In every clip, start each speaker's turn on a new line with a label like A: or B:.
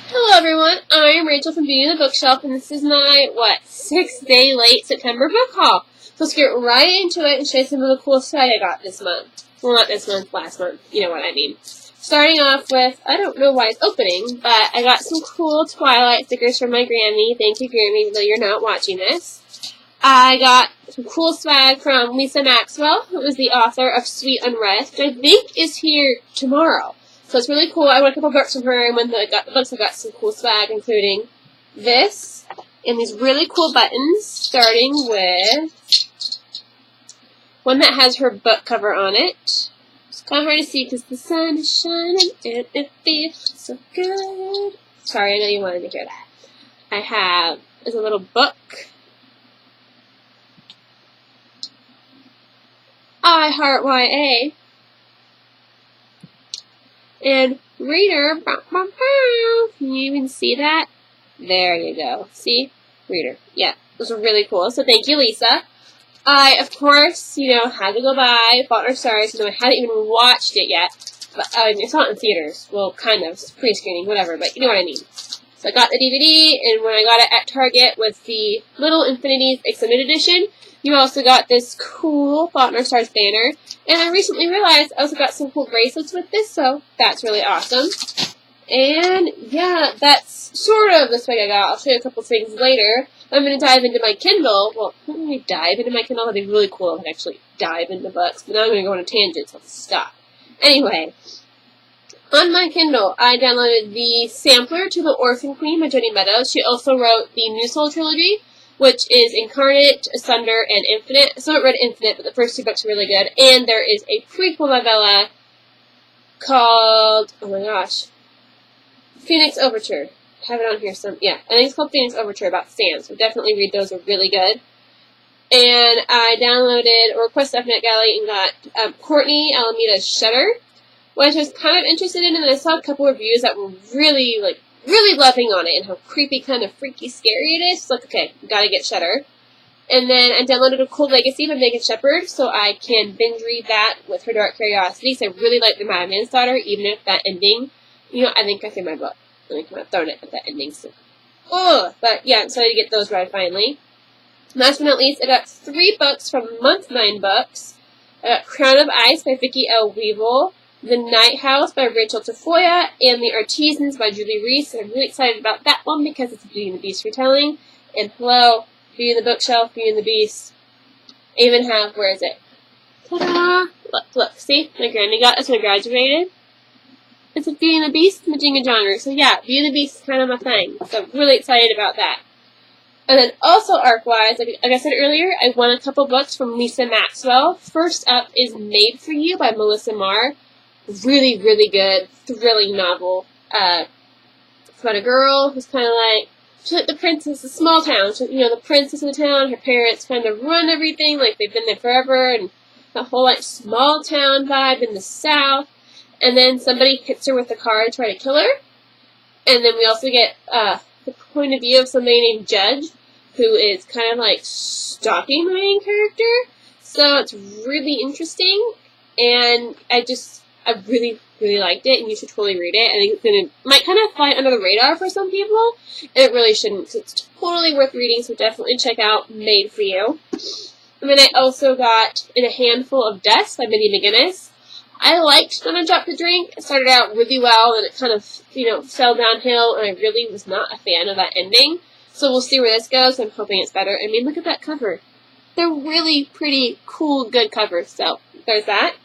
A: Hello everyone, I'm Rachel from Beauty and the Bookshelf, and this is my, 6-day late September book haul. So let's get right into it and show you some of the cool swag I got this month. Well, not this month, last month, you know what I mean. Starting off with, I don't know why it's opening, but I got some cool Twilight stickers from my Grammy. Thank you, Grammy, even though you're not watching this. I got some cool swag from Lisa Maxwell, who is the author of Sweet Unrest, which I think is here tomorrow. So it's really cool. I got a couple books from her, and when I got the books, I got some cool swag, including this, and these really cool buttons, starting with one that has her book cover on it. It's kind of hard to see because the sun is shining, and it feels so good. Sorry, I know you wanted to hear that. I have, there's a little book. I Heart YA. And Reader, can you even see that? There you go. See? Reader. Yeah, those are really cool. So thank you, Lisa. I, of course, had to go buy Fault in Our Stars, I hadn't even watched it yet. But it's not in theaters. Well, kind of. It's pre-screening, whatever, but you know what I mean. So I got the DVD, and when I got it at Target with the Little Infinities Extended Edition, you also got this cool Fault in Our Stars banner. And I recently realized I also got some cool bracelets with this, so that's really awesome. And yeah, that's sort of the swag I got. I'll show you a couple things later. I'm going to dive into my Kindle. Well, not really dive into my Kindle. That'd be really cool if I actually dive into books. But now I'm going to go on a tangent, so I'll stop. Anyway, on my Kindle, I downloaded the sampler to The Orphan Queen by Joni Meadows. She also wrote the New Soul trilogy, which is Incarnate, Asunder, and Infinite. I still haven't read Infinite, but the first two books are really good. And there is a prequel novella called, oh my gosh, Phoenix Overture. I have it on here I think it's called Phoenix Overture about Sam, so definitely read those, are really good. And I downloaded or requested off NetGalley and got Courtney Alameda's Shutter, which I was kind of interested in, and then I saw a couple reviews that were really loving on it and how creepy, kind of freaky, scary it is. It's like, okay, gotta get Shutter. And then I downloaded A Cold Legacy by Megan Shepherd, so I can binge read that with her Dark Curiosity. So I really like The Madman's Daughter, even if that ending, I think I threw my book. I think I'm throwing it at that ending soon. But yeah, I'm excited to get those read finally. Last but not least, I got 3 books from Month 9 Books. I got Crown of Ice by Vicky L. Weevil, The Night House by Rachel Tafoya, and The Artisans by Julie Reese. And I'm really excited about that one because it's a Beauty and the Beast retelling. And hello, Beauty and the Bookshelf, Beauty and the Beast. I even have, where is it? Ta-da! Look, see? My granny got this when I graduated. It's a Beauty and the Beast, Majinga genre. So yeah, Beauty and the Beast is kind of my thing. So I'm really excited about that. And then also ARC-wise, like I said earlier, I won a couple books from Lisa Maxwell. First up is Made for You by Melissa Marr. Really, really good, thrilling novel. It's about a girl who's kind of like, she's like the princess, a small town. She's, the princess of the town. Her parents kind of run everything, like they've been there forever, and the whole small town vibe in the South. And then somebody hits her with a car to try to kill her. And then we also get the point of view of somebody named Judge, who is kind of stalking the main character. So it's really interesting, and I really, really liked it, and you should totally read it. I think it might kind of fly under the radar for some people, and it really shouldn't, so it's totally worth reading, so definitely check out Made for You. And then I also got In a Handful of Dust by Mindy McGinnis. I liked Gonna Drop the Drink. It started out really well, and it kind of, fell downhill, and I really was not a fan of that ending. So we'll see where this goes. I'm hoping it's better. I mean, look at that cover. They're really pretty cool, good covers, so there's that.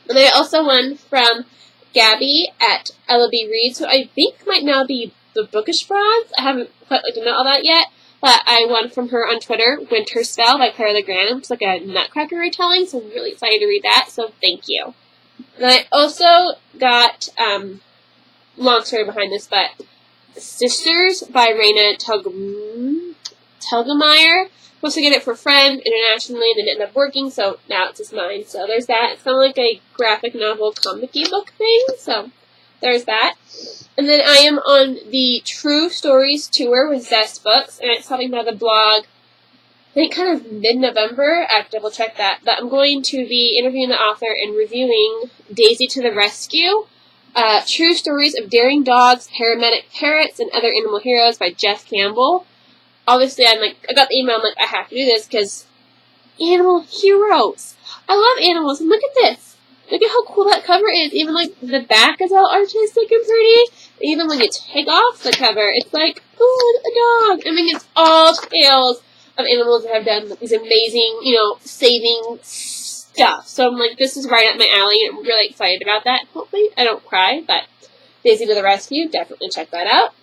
A: And I also won from Gabby at Ella B. Reads, who I think might now be the Bookish Bronze. I haven't quite looked into all that yet, but I won from her on Twitter, Winter Spell by Clara LeGrand, which is like a Nutcracker retelling, so I'm really excited to read that, so thank you. And I also got, long story behind this, but Sisters by Raina Telgemeier. Supposed to get it for a friend internationally, and it didn't end up working, so now it's just mine. So there's that. It's kind of like a graphic novel comic-y book thing, so there's that. And then I am on the True Stories tour with Zest Books, and it's something by the blog, I think kind of mid-November. I have to double-check that. But I'm going to be interviewing the author and reviewing Daisy to the Rescue True Stories of Daring Dogs, Paramedic Parrots, and Other Animal Heroes by Jeff Campbell. Obviously, I got the email, I'm like, I have to do this because animal heroes. I love animals, and look at this. Look at how cool that cover is. Even, like, the back is all artistic and pretty. And even when you take off the cover, it's like, ooh, a dog. I mean, it's all tales of animals that have done these amazing, saving stuff. So I'm like, this is right up my alley, and I'm really excited about that. Hopefully I don't cry, but Daisy to the Rescue, definitely check that out.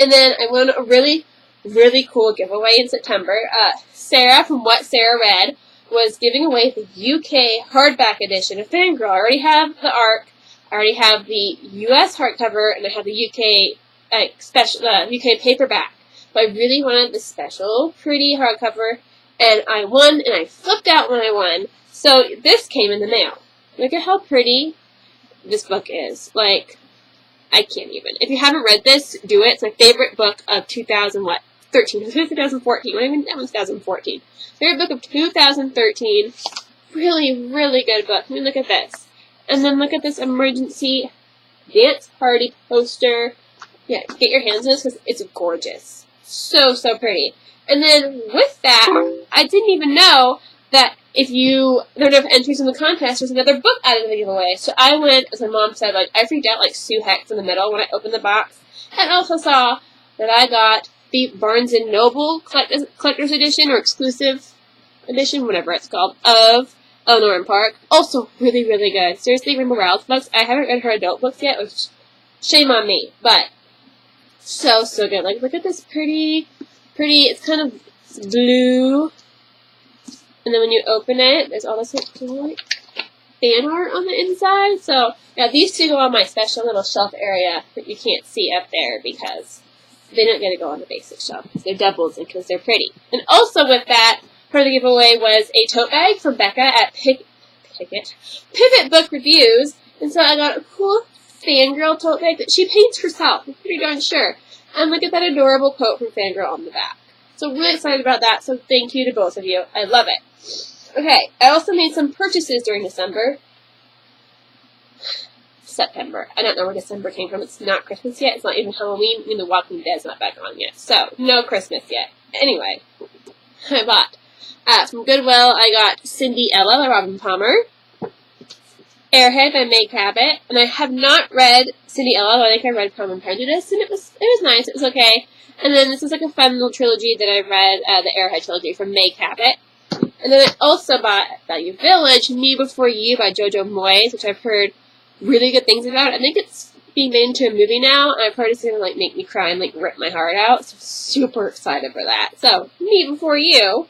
A: And then I won a really, really cool giveaway in September. Sarah, from What Sarah Read, was giving away the UK hardback edition of Fangirl. I already have the ARC, I already have the US hardcover, and I have the UK paperback. But I really wanted the special, pretty hardcover, and I won, and I flipped out when I won. So this came in the mail. Look at how pretty this book is. Like, I can't even. If you haven't read this, do it. It's my favorite book of 2013. It was 2014. Not even that was 2014. Favorite book of 2013. Really, really good book. I mean, look at this. And then look at this emergency dance party poster. Yeah, get your hands on this because it's gorgeous. So, so pretty. And then with that, I didn't even know that if you don't have entries in the contest, there's another book added to the giveaway. So I went, as my mom said, I freaked out like Sue Hex in the middle when I opened the box. And also saw that I got the Barnes & Noble Collector's Edition or Exclusive Edition, whatever it's called, of Eleanor and Park. Also really, really good. Seriously, Rainbow Rowell's books. I haven't read her adult books yet, which shame on me. But so, so good. Like, look at this pretty, it's kind of blue. And then when you open it, there's all this like fan art on the inside. So, yeah, these two go on my special little shelf area that you can't see up there because they don't get to go on the basic shelf. They're doubles and because they're pretty. And also with that, part of the giveaway was a tote bag from Becca at Pivot Book Reviews. And so I got a cool Fangirl tote bag that she paints herself. I'm pretty darn sure. And look at that adorable quote from Fangirl on the back. So really excited about that, so thank you to both of you. I love it. Okay, I also made some purchases during September. I don't know where December came from. It's not Christmas yet. It's not even Halloween. I mean, The Walking Dead's not back on yet. So, no Christmas yet. Anyway, I bought from Goodwill, I got Cindy Ella by Robin Palmer, Airhead by Meg Cabot, and I have not read Cindy Ella, though I think I read Prime and Prejudice, and it was nice. It was okay. And then this is like a fun little trilogy that I read, the Airhead trilogy from Meg Cabot. And then I also bought at Value Village, Me Before You by Jojo Moyes, which I've heard really good things about. I think it's being made into a movie now, and I've heard it's going to make me cry and rip my heart out. So I'm super excited for that. So, Me Before You.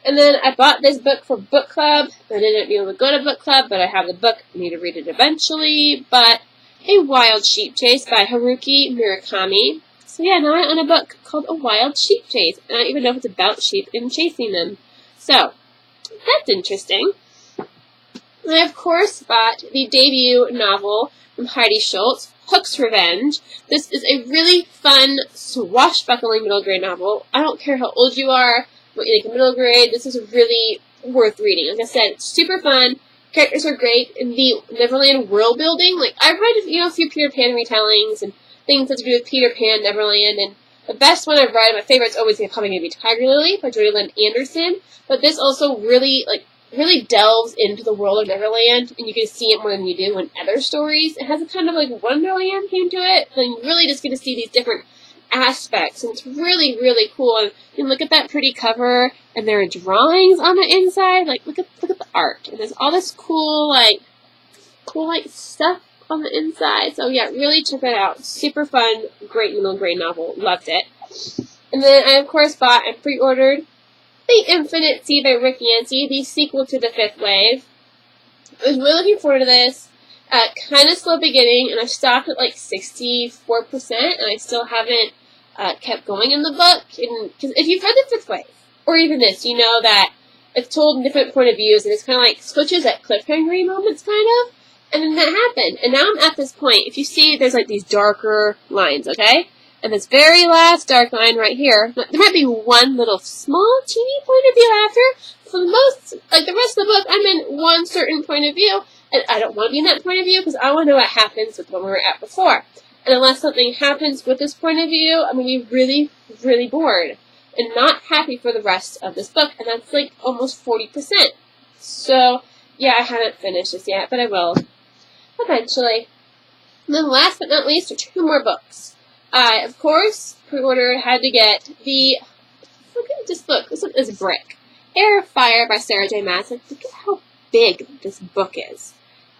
A: And then I bought this book for book club. I didn't be able to go to book club, but I have the book. I need to read it eventually. But A Wild Sheep Chase by Haruki Murakami. So yeah, now I own a book called A Wild Sheep Chase. And I don't even know if it's about sheep and chasing them. So, that's interesting. And I, of course, bought the debut novel from Heidi Schultz, Hook's Revenge. This is a really fun, swashbuckling middle grade novel. I don't care how old you are, what you think of middle grade, this is really worth reading. Like I said, it's super fun. Characters are great. And the Neverland world building, I've read a few Peter Pan retellings and things that have to do with Peter Pan, Neverland, and the best one I've read, my favorite's always probably going to be Tiger Lily by Joy Lynn Anderson. But this also really delves into the world of Neverland, and you can see it more than you do in other stories. It has a kind of Wonderland theme to it, and you really just get to see these different aspects, and it's really, really cool. And you look at that pretty cover, and there are drawings on the inside. Look at the art, and there's all this cool stuff on the inside. So yeah, really check that out. Super fun, great middle grade novel. Loved it. And then I of course bought and pre-ordered The Infinite Sea by Rick Yancey, the sequel to The Fifth Wave. I was really looking forward to this. Kind of slow beginning, and I stopped at 64%, and I still haven't kept going in the book. Because if you've read The Fifth Wave, or even this, you know that it's told in different point of views, and it's kind of switches at cliffhanger moments, kind of. And then that happened, and now I'm at this point. If you see, there's these darker lines, okay? And this very last dark line right here, there might be one little small, teeny point of view after. For the most, the rest of the book, I'm in one certain point of view, And I don't want to be in that point of view because I want to know what happens with the one we were at before. And unless something happens with this point of view, I'm going to be really, really bored and not happy for the rest of this book. And that's like almost 40%. So, yeah, I haven't finished this yet, but I will eventually. And then last but not least are 2 more books. I, of course, had to get the, look at this book. This one is a brick. Air of Fire by Sarah J. Maas. Like, look at how big this book is.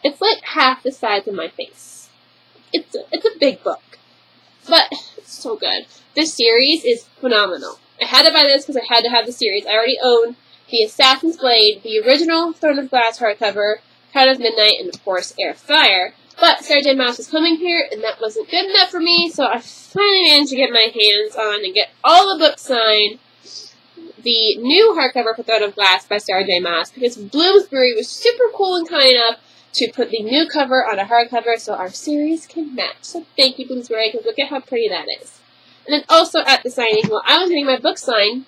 A: It's like half the size of my face. It's a big book. But it's so good. This series is phenomenal. I had to buy this because I had to have the series. I already own the Assassin's Blade, the original Throne of Glass hardcover, Crown of Midnight, and of course Air of Fire. But Sarah J. Maas was coming here, and that wasn't good enough for me, so I finally managed to get my hands on and get all the books signed. The new hardcover for Throne of Glass by Sarah J. Maas, because Bloomsbury was super cool and kind enough to put the new cover on a hardcover so our series can match. So thank you, Bloomsbury, because look at how pretty that is. And then also at the signing, while I was getting my book signed,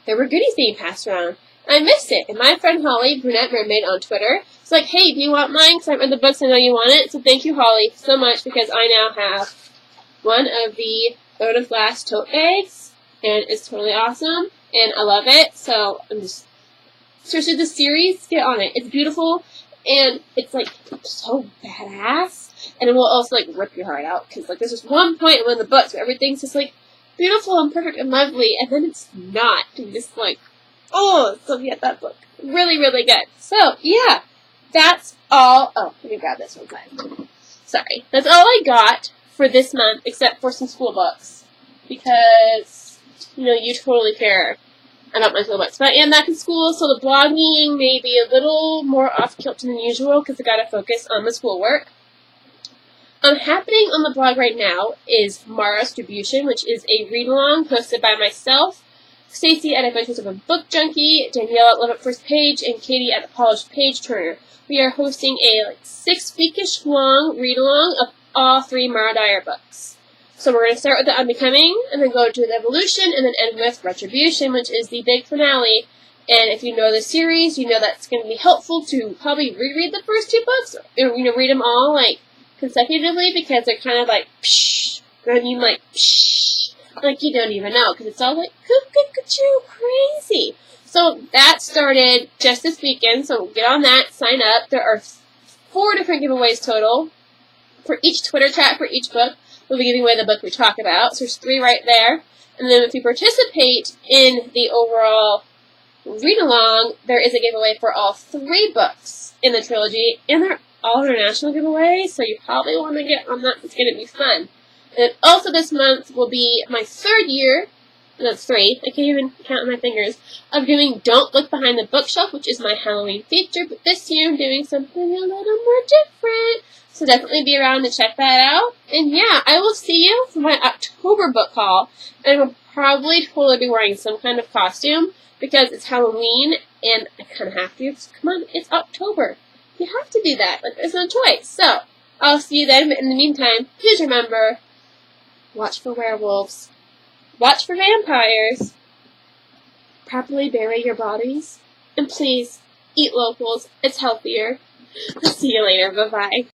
A: there were goodies being passed around. And I missed it. And my friend Holly, Brunette Mermaid on Twitter, was like, hey, do you want mine? Because I read the books and I know you want it. So thank you, Holly, so much, because I now have one of the Throne of Glass tote bags, and it's totally awesome, and I love it. So I'm just, seriously, the series, get on it. It's beautiful, and it's like so badass, and it will also like rip your heart out, because like there's just one point in one of the books where everything's just like beautiful and perfect and lovely, and then it's not. And just like, oh, so yeah, that book. Really, really good. So, yeah, that's all. Oh, let me grab this one quick. Sorry. That's all I got for this month, except for some school books. Because, you know, you totally care about my school books. But I am back in school, so the blogging may be a little more off-kilter than usual, because I gotta focus on the schoolwork. Happening on the blog right now is Mara's Distribution, which is a read-along hosted by myself, Stacey at Adventures of a Book Junkie, Danielle at Love at First Page, and Katie at The Polished Page Turner. We are hosting a 6-weekish long read-along of all 3 Mara Dyer books. So we're going to start with The Unbecoming, and then go to The Evolution, and then end with Retribution, which is the big finale. And if you know the series, you know that's going to be helpful to probably reread the first 2 books, or, you know, read them all, like, consecutively, because they're kind of like, psh, I mean, like, psh, like you don't even know, because it's all like, cuckoo, crazy. So that started just this weekend, so get on that, sign up. There are 4 different giveaways total. For each Twitter chat, for each book, we'll be giving away the book we talk about. So there's 3 right there. And then if you participate in the overall read-along, there is a giveaway for all 3 books in the trilogy, and they're all international giveaways, so you probably want to get on that. It's going to be fun. And also this month will be my 3rd year, and that's 3, I can't even count on my fingers, of doing Don't Look Behind the Bookshelf, which is my Halloween feature, but this year I'm doing something a little more different. So definitely be around to check that out. And yeah, I will see you for my October book haul, and I will probably totally be wearing some kind of costume, because it's Halloween, and I kind of have to. Come on, it's October. You have to do that. Like, there's no choice. So, I'll see you then. But in the meantime, please remember, watch for werewolves. Watch for vampires. Properly bury your bodies. And please, eat locals. It's healthier. See you later. Bye-bye.